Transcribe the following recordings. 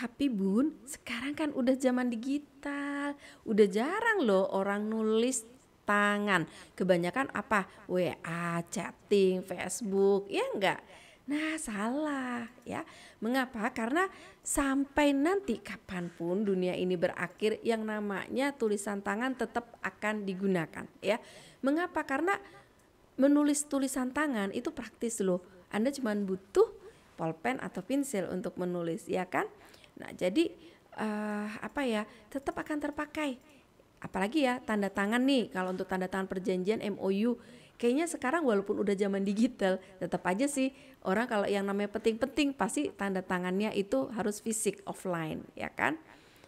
Tapi Bun, sekarang kan udah zaman digital, udah jarang loh orang nulis tangan. Kebanyakan apa? WA, chatting, Facebook, ya enggak? Nah salah ya. Mengapa? Karena sampai nanti kapanpun dunia ini berakhir, yang namanya tulisan tangan tetap akan digunakan ya. Mengapa? Karena menulis tulisan tangan itu praktis loh. Anda cuma butuh pulpen atau pensil untuk menulis, ya kan? Nah, jadi tetap akan terpakai. Apalagi ya tanda tangan nih, kalau untuk tanda tangan perjanjian MOU, kayaknya sekarang walaupun udah zaman digital, tetap aja sih orang kalau yang namanya penting-penting pasti tanda tangannya itu harus fisik offline, ya kan?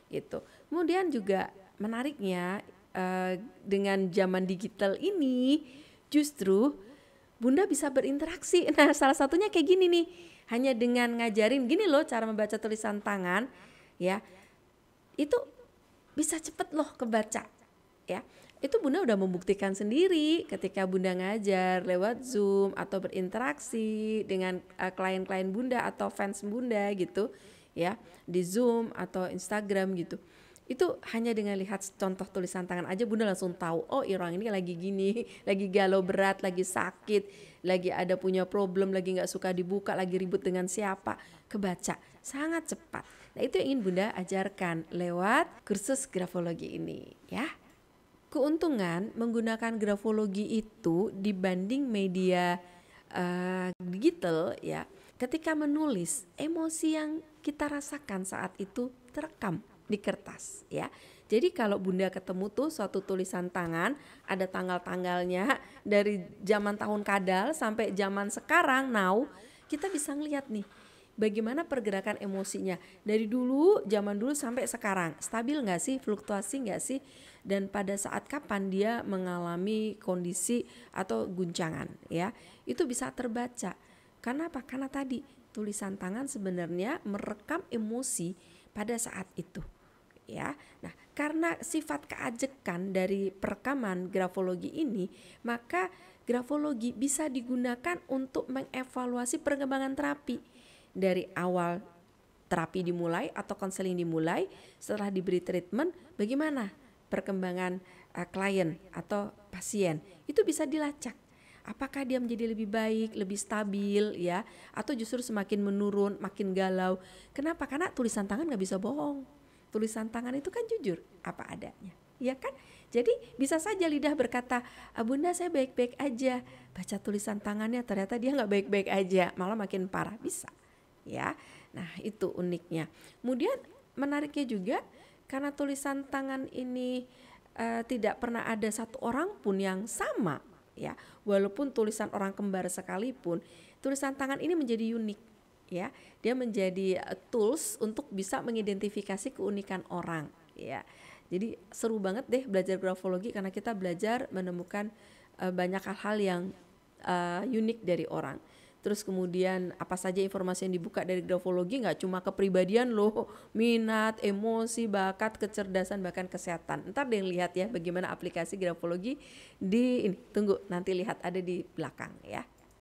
Gitu. Kemudian juga menariknya dengan zaman digital ini justru Bunda bisa berinteraksi. Nah, salah satunya kayak gini nih. Hanya dengan ngajarin gini loh cara membaca tulisan tangan, ya. Itu bisa cepet loh kebaca, ya. Itu Bunda udah membuktikan sendiri ketika Bunda ngajar lewat Zoom atau berinteraksi dengan klien-klien Bunda atau fans Bunda gitu, ya, di Zoom atau Instagram gitu. Itu hanya dengan lihat contoh tulisan tangan aja Bunda langsung tahu, oh orang ini lagi gini, lagi galau berat, lagi sakit, lagi ada punya problem, lagi gak suka dibuka, lagi ribut dengan siapa, kebaca sangat cepat. Nah itu yang ingin Bunda ajarkan lewat kursus grafologi ini ya. Keuntungan menggunakan grafologi itu dibanding media digital ya, ketika menulis emosi yang kita rasakan saat itu terekam di kertas ya. Jadi kalau Bunda ketemu tuh suatu tulisan tangan, ada tanggal-tanggalnya dari zaman tahun kadal sampai zaman sekarang now, kita bisa ngeliat nih bagaimana pergerakan emosinya dari dulu, zaman dulu sampai sekarang. Stabil gak sih, fluktuasi gak sih, dan pada saat kapan dia mengalami kondisi atau guncangan ya. Itu bisa terbaca. Karena apa? Karena tadi tulisan tangan sebenarnya merekam emosi pada saat itu ya. Nah, karena sifat keajekan dari perekaman grafologi ini, maka grafologi bisa digunakan untuk mengevaluasi perkembangan terapi. Dari awal terapi dimulai atau konseling dimulai, setelah diberi treatment, bagaimana perkembangan klien atau pasien. Itu bisa dilacak. Apakah dia menjadi lebih baik, lebih stabil ya, atau justru semakin menurun, makin galau. Kenapa? Karena tulisan tangan gak bisa bohong. Tulisan tangan itu kan jujur apa adanya, ya kan? Jadi bisa saja lidah berkata, Bunda saya baik-baik aja. Baca tulisan tangannya ternyata dia gak baik-baik aja, malah makin parah, bisa ya. Nah itu uniknya. Kemudian menariknya juga karena tulisan tangan ini tidak pernah ada satu orang pun yang sama ya, walaupun tulisan orang kembar sekalipun, tulisan tangan ini menjadi unik ya. Dia menjadi tools untuk bisa mengidentifikasi keunikan orang ya. Jadi seru banget deh belajar grafologi karena kita belajar menemukan banyak hal-hal yang unik dari orang. Terus kemudian apa saja informasi yang dibuka dari grafologi, gak cuma kepribadian loh, minat, emosi, bakat, kecerdasan, bahkan kesehatan. Ntar deh lihat ya bagaimana aplikasi grafologi di ini. Tunggu nanti lihat ada di belakang ya.